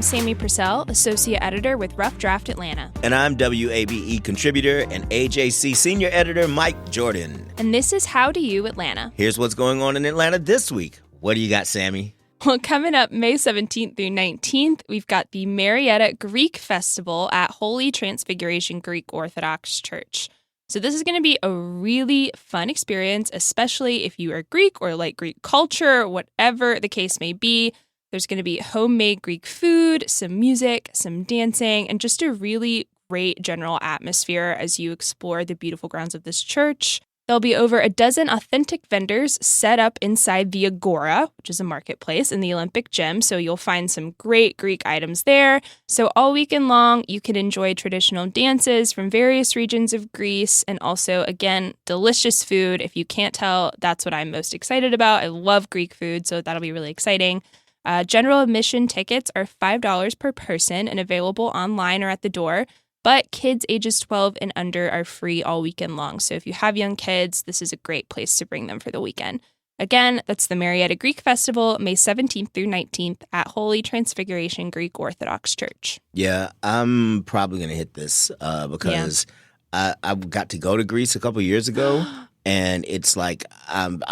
Sammy Purcell, Associate Editor with Rough Draft Atlanta. And I'm WABE contributor and AJC Senior Editor Mike Jordan. And this is How Do You Atlanta. Here's what's going on in Atlanta this week. What do you got, Sammy? Well, coming up May 17th through 19th, we've got the Marietta Greek Festival at Holy Transfiguration Greek Orthodox Church. So this is going to be a really fun experience, especially if you are Greek or like Greek culture, whatever the case may be. There's going to be homemade Greek food, some music, some dancing, and just a really great general atmosphere as you explore the beautiful grounds of this church. There'll be over a dozen authentic vendors set up inside the Agora, which is a marketplace in the Olympic Gym, so you'll find some great Greek items there. So all weekend long, you can enjoy traditional dances from various regions of Greece, and also, again, delicious food. If you can't tell, that's what I'm most excited about. I love Greek food, so that'll be really exciting. General admission tickets are $5 per person and available online or at the door. But kids ages 12 and under are free all weekend long. So if you have young kids, this is a great place to bring them for the weekend. Again, that's the Marietta Greek Festival, May 17th through 19th at Holy Transfiguration Greek Orthodox Church. Yeah, I'm probably going to hit this because I got to go to Greece a couple years ago. And it's like, I've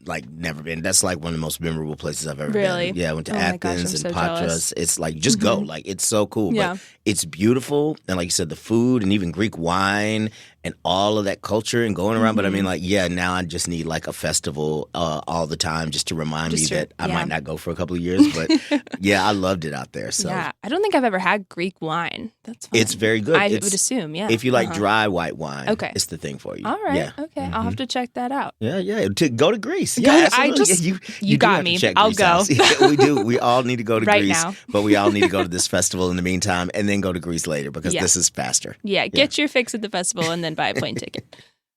like never been. That's like one of the most memorable places I've ever been. Yeah, I went to Athens and Patras. Jealous. It's like, just go. Like, it's so cool. Yeah. But it's beautiful. And like you said, the food and even Greek wine and all of that culture and going around. But I mean, like, now I just need like a festival all the time just to remind me that I might not go for a couple of years. But yeah, I loved it out there. So yeah, I don't think I've ever had Greek wine. That's fun. It's very good. I would assume, If you like dry white wine, it's the thing for you. All right. Yeah. Okay. I'll have to check that out. Yeah. To go to Greece. Yeah, you got me. I'll go. We do. We all need to go to right Greece. Now. But we all need to go to this festival in the meantime and then go to Greece later because this is faster. Yeah. Get your fix at the festival and then buy a plane ticket.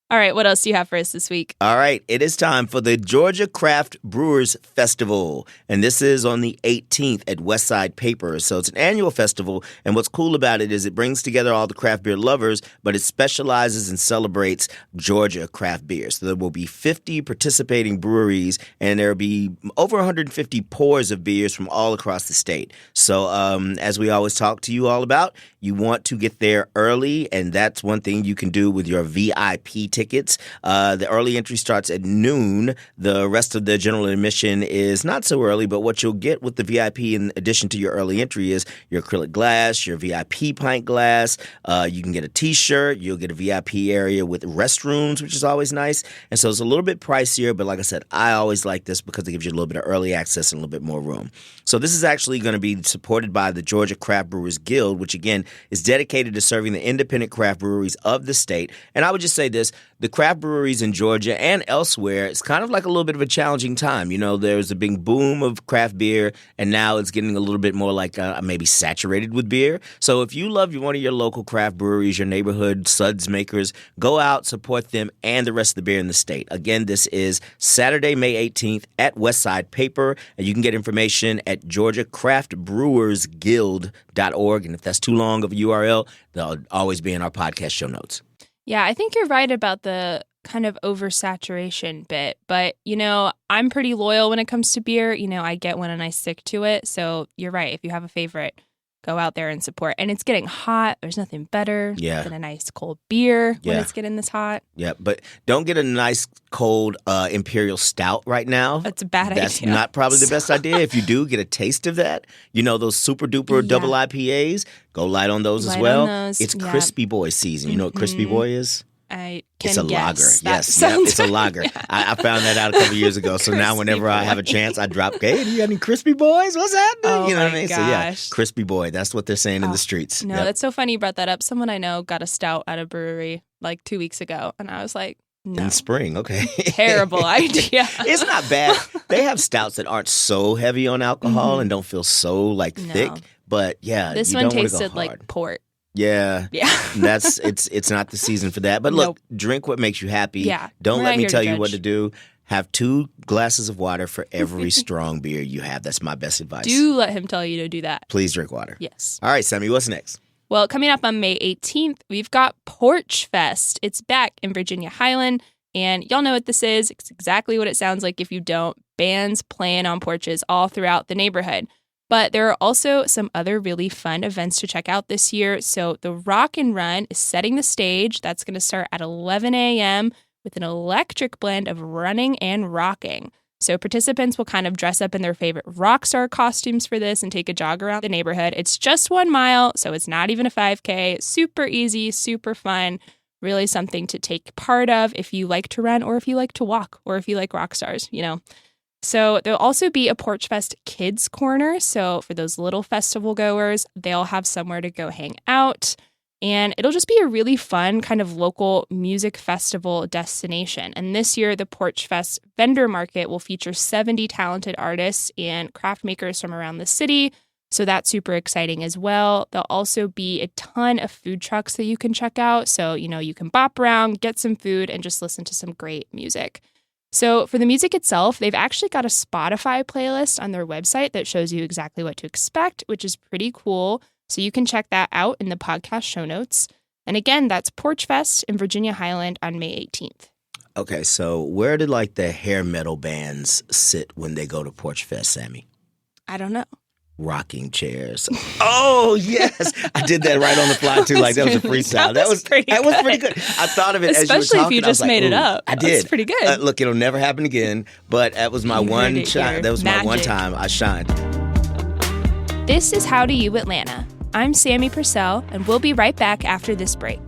All right, what else do you have for us this week? All right, it is time for the Georgia Craft Brewers Festival, and this is on the 18th at Westside Paper. So it's an annual festival, and what's cool about it is it brings together all the craft beer lovers, but it specializes and celebrates Georgia craft beer. So there will be 50 participating breweries, and there will be over 150 pours of beers from all across the state. So as we always talk to you all about, you want to get there early, and that's one thing you can do with your VIP tickets. The early entry starts at noon. The rest of the general admission is not so early, but what you'll get with the VIP in addition to your early entry is your acrylic glass, your VIP pint glass. You can get a T-shirt. You'll get a VIP area with restrooms, which is always nice. And so it's a little bit pricier, but like I said, I always like this because it gives you a little bit of early access and a little bit more room. So this is actually going to be supported by the Georgia Craft Brewers Guild, which again is dedicated to serving the independent craft breweries of the state. And I would just say this, the craft breweries in Georgia and elsewhere, it's kind of like a little bit of a challenging time. You know, there's a big boom of craft beer, and now it's getting a little bit more like maybe saturated with beer. So if you love one of your local craft breweries, your neighborhood Suds makers, go out, support them, and the rest of the beer in the state. Again, this is Saturday, May 18th at Westside Paper, and you can get information at GeorgiaCraftBrewersGuild.org. And if that's too long of a URL, they'll always be in our podcast show notes. Yeah, I think you're right about the kind of oversaturation bit. But, you know, I'm pretty loyal when it comes to beer. You know, I get one and I stick to it. So you're right. If you have a favorite, go out there and support. And it's getting hot. There's nothing better than a nice cold beer when it's getting this hot. Yeah, but don't get a nice cold Imperial Stout right now. That's a bad idea. That's not probably the best idea. If you do, get a taste of that. You know, those super duper double IPAs, go light on those as well. It's Crispy Boy season. You know what Crispy Boy is? It's a lager. Yes, it's a lager. I found that out a couple years ago. So now whenever I have a chance, I drop, hey, do you got any Crispy Boys? What's happening? Oh, you know what I mean? Gosh. So yeah, Crispy Boy. That's what they're saying in the streets. No, that's so funny you brought that up. Someone I know got a stout at a brewery like 2 weeks ago. And I was like, no. In spring, okay. Terrible idea. It's not bad. They have stouts that aren't so heavy on alcohol and don't feel so like thick. But yeah, this one tasted like port. Yeah. It's not the season for that. But look, drink what makes you happy. Yeah. Don't let me tell you what to do. Have 2 glasses of water for every strong beer you have. That's my best advice. Do let him tell you to do that. Please drink water. Yes. All right, Sammy, what's next? Well, coming up on May 18th, we've got Porch Fest. It's back in Virginia Highland. And y'all know what this is. It's exactly what it sounds like if you don't. Bands playing on porches all throughout the neighborhood. But there are also some other really fun events to check out this year. So the Rock and Run is setting the stage. That's going to start at 11 a.m. with an electric blend of running and rocking. So participants will kind of dress up in their favorite rock star costumes for this and take a jog around the neighborhood. It's just 1 mile, so it's not even a 5K. Super easy, super fun. Really something to take part of if you like to run or if you like to walk or if you like rock stars, So there'll also be a Porch Fest Kids Corner. So for those little festival goers, they'll have somewhere to go hang out. And it'll just be a really fun kind of local music festival destination. And this year, the Porch Fest Vendor Market will feature 70 talented artists and craft makers from around the city. So that's super exciting as well. There'll also be a ton of food trucks that you can check out. So, you can bop around, get some food, and just listen to some great music. So for the music itself, they've actually got a Spotify playlist on their website that shows you exactly what to expect, which is pretty cool. So you can check that out in the podcast show notes. And again, that's Porch Fest in Virginia Highland on May 18th. Okay, so where did the hair metal bands sit when they go to Porch Fest, Sammy? I don't know. Rocking chairs. Oh, yes. I did that right on the fly, too. That was a freestyle. That was pretty good. I thought of it especially as you were talking. If you just made it up. I did. That's pretty good. Look, it'll never happen again, but that was my one shine. That was my one time I shined. This is How Do You Atlanta. I'm Sammy Purcell, and we'll be right back after this break.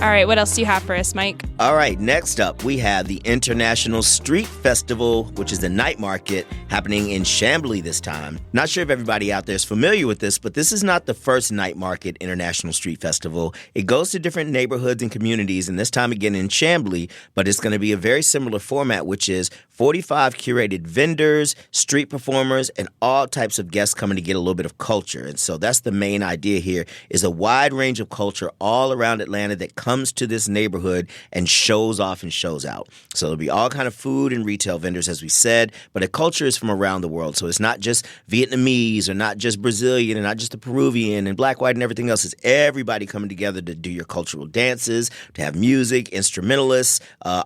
All right, what else do you have for us, Mike? All right, next up, we have the International Street Festival, which is the night market happening in Chamblee this time. Not sure if everybody out there is familiar with this, but this is not the first night market International Street Festival. It goes to different neighborhoods and communities, and this time again in Chamblee, but it's going to be a very similar format, which is 45 curated vendors, street performers, and all types of guests coming to get a little bit of culture. And so that's the main idea here, is a wide range of culture all around Atlanta that comes to this neighborhood and shows off and shows out. So there'll be all kind of food and retail vendors, as we said, but the culture is from around the world. So it's not just Vietnamese or not just Brazilian and not just the Peruvian and black, white, and everything else. It's everybody coming together to do your cultural dances, to have music, instrumentalists,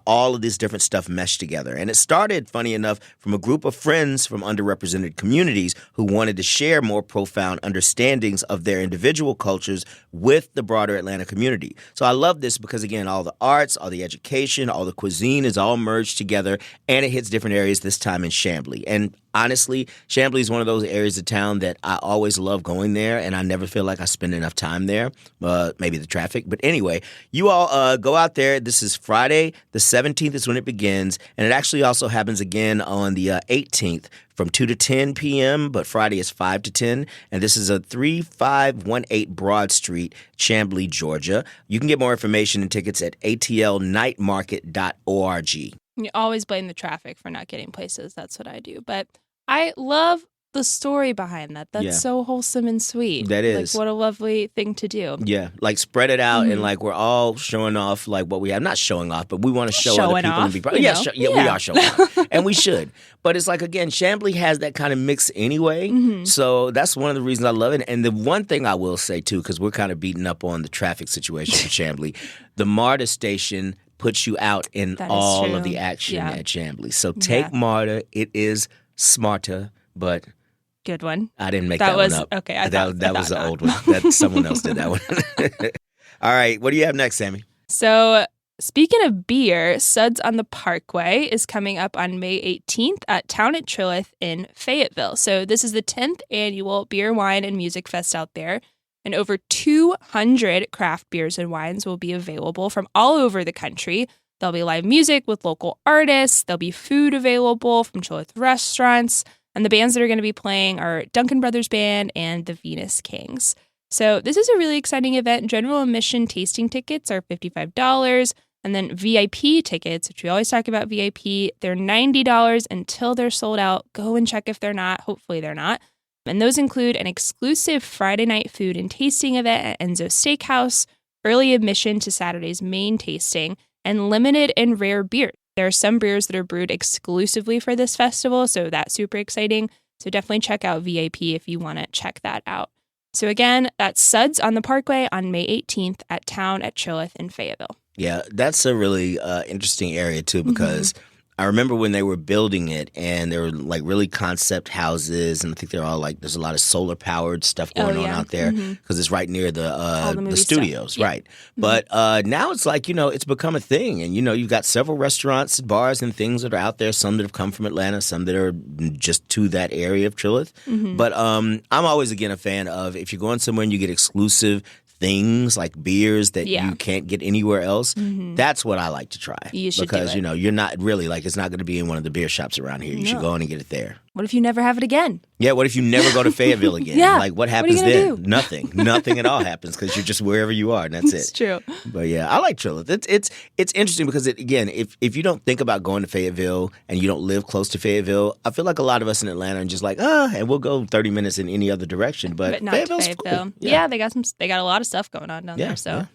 all of this different stuff meshed together. And it started, funny enough, from a group of friends from underrepresented communities who wanted to share more profound understandings of their individual cultures with the broader Atlanta community. So I love this because, again, all the arts, all the education, all the cuisine is all merged together, and it hits different areas this time in Chamblee. And honestly, Chamblee is one of those areas of town that I always love going there, and I never feel like I spend enough time there. Maybe the traffic. But anyway, you all go out there. This is Friday. The 17th is when it begins, and it actually also happens again on the 18th from 2 to 10 p.m., but Friday is 5 to 10, and this is a 3518 Broad Street, Chamblee, Georgia. You can get more information and tickets at atlnightmarket.org. You always blame the traffic for not getting places. That's what I do. But I love the story behind that. That's so wholesome and sweet. That is. What a lovely thing to do. Yeah, spread it out and we're all showing off what we have. Not showing off, but we want to show other people and be proud. Yeah, we are showing off. And we should. But it's again, Chamblee has that kind of mix anyway. Mm-hmm. So that's one of the reasons I love it. And the one thing I will say, too, because we're kind of beating up on the traffic situation in Chamblee, the MARTA station puts you out in all of the action at Chamblee. So take MARTA. It is smarter, but... Good one. I didn't make that one up. Okay, that was the old one. That someone else did that one. All right, what do you have next, Sammy? So, speaking of beer, Suds on the Parkway is coming up on May 18th at Town at Trilith in Fayetteville. So, this is the 10th annual Beer, Wine, and Music Fest out there. And over 200 craft beers and wines will be available from all over the country. There'll be live music with local artists. There'll be food available from Trilith restaurants. And the bands that are going to be playing are Duncan Brothers Band and the Venus Kings. So this is a really exciting event. General admission tasting tickets are $55. And then VIP tickets, which we always talk about VIP, they're $90 until they're sold out. Go and check if they're not. Hopefully they're not. And those include an exclusive Friday night food and tasting event at Enzo Steakhouse, early admission to Saturday's main tasting, and limited and rare beers. There are some beers that are brewed exclusively for this festival, so that's super exciting. So definitely check out VAP if you want to check that out. So again, that's Suds on the Parkway on May 18th at Town at Chilith in Fayetteville. Yeah, that's a really interesting area too because I remember when they were building it and there were like really concept houses and I think they're all like there's a lot of solar powered stuff going on out there because it's right near the studios, right? But now it's like, it's become a thing and you've got several restaurants, bars and things that are out there, some that have come from Atlanta, some that are just to that area of Chilith. But I'm always again a fan of if you're going somewhere and you get exclusive things like beers that you can't get anywhere else. That's what I like to try. You should because do it. You're not really like it's not going to be in one of the beer shops around here. You should go in and get it there. What if you never have it again? Yeah, what if you never go to Fayetteville again? Like what happens what are you then? gonna do? Nothing at all happens because you're just wherever you are and that's it. It's true. But yeah, I like Chilith. It's interesting because again, if you don't think about going to Fayetteville and you don't live close to Fayetteville, I feel like a lot of us in Atlanta are just like, and we'll go 30 minutes in any other direction. But not Fayetteville's to Fayetteville. cool. Yeah, they got a lot of stuff going on down there. So, all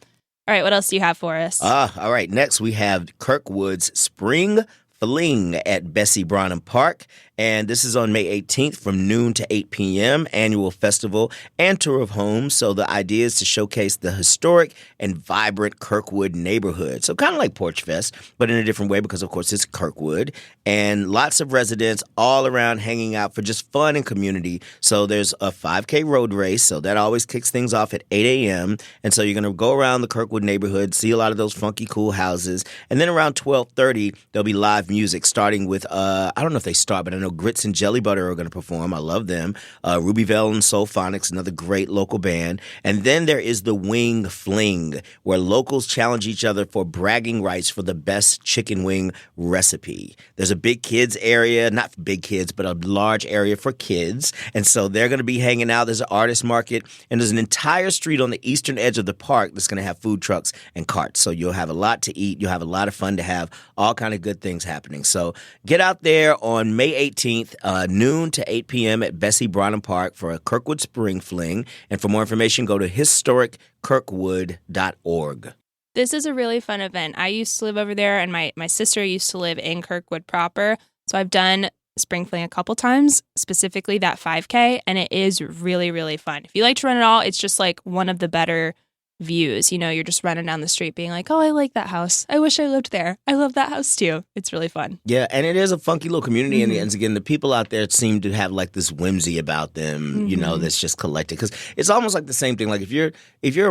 right, what else do you have for us? All right, next we have Kirkwood's Spring Fling at Bessie Branham Park. And this is on May 18th from noon to 8 p.m., annual festival and tour of homes. So the idea is to showcase the historic and vibrant Kirkwood neighborhood. So kind of like Porch Fest, but in a different way because, of course, it's Kirkwood. And lots of residents all around hanging out for just fun and community. So there's a 5K road race, so that always kicks things off at 8 a.m. And so you're going to go around the Kirkwood neighborhood, see a lot of those funky, cool houses. And then around 12:30, there'll be live music starting with, I don't know if they start, but I know Grits and Jelly Butter are going to perform. I love them. Rubyville and Soul Phonics, another great local band. And then there is the Wing Fling, where locals challenge each other for bragging rights for the best chicken wing recipe. There's a big kids area, not big kids, but a large area for kids. And so they're going to be hanging out. There's an artist market, and there's an entire street on the eastern edge of the park that's going to have food trucks and carts. So you'll have a lot to eat. You'll have a lot of fun to have, all kind of good things happening. So get out there on May 18th, noon to 8 p.m. at Bessie Branham Park for a Kirkwood Spring Fling. And for more information, go to historickirkwood.org. This is a really fun event. I used to live over there, and my sister used to live in Kirkwood proper. So I've done Spring Fling a couple times, specifically that 5K, and it is really, really fun. If you like to run it all, it's just like one of the better views. You're just running down the street being like, oh, I like that house. I wish I lived there. I love that house too. It's really fun. Yeah, and it is a funky little community. And again, the people out there seem to have like this whimsy about them, that's just collected. Because it's almost like the same thing. Like if you're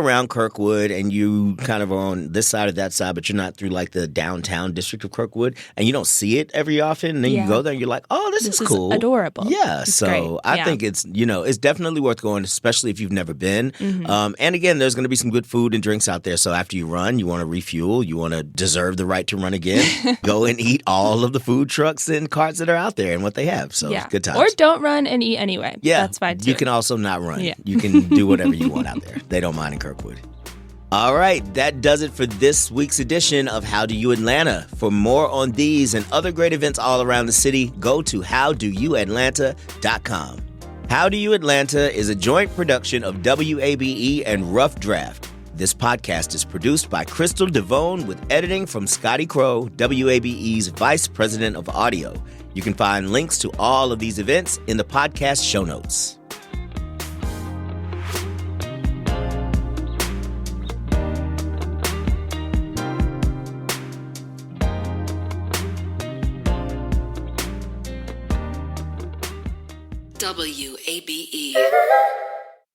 around Kirkwood and you kind of are on this side or that side, but you're not through like the downtown district of Kirkwood and you don't see it every often, and then you go there and you're like, oh, this is cool. Adorable. Yeah, it's so great. I think it's, it's definitely worth going, especially if you've never been. And again, there's going to be some good food and drinks out there. So after you run, you want to refuel, you want to deserve the right to run again, go and eat all of the food trucks and carts that are out there and what they have. So good times. Or don't run and eat anyway. Yeah. That's fine too. You can also not run. Yeah. You can do whatever you want out there. They don't mind in Kirkwood. All right, that does it for this week's edition of How Do You Atlanta. For more on these and other great events all around the city, go to howdoyouatlanta.com. How Do You Atlanta is a joint production of WABE and Rough Draft. This podcast is produced by Crystal Devone with editing from Scotty Crow, WABE's Vice President of Audio. You can find links to all of these events in the podcast show notes. WABE.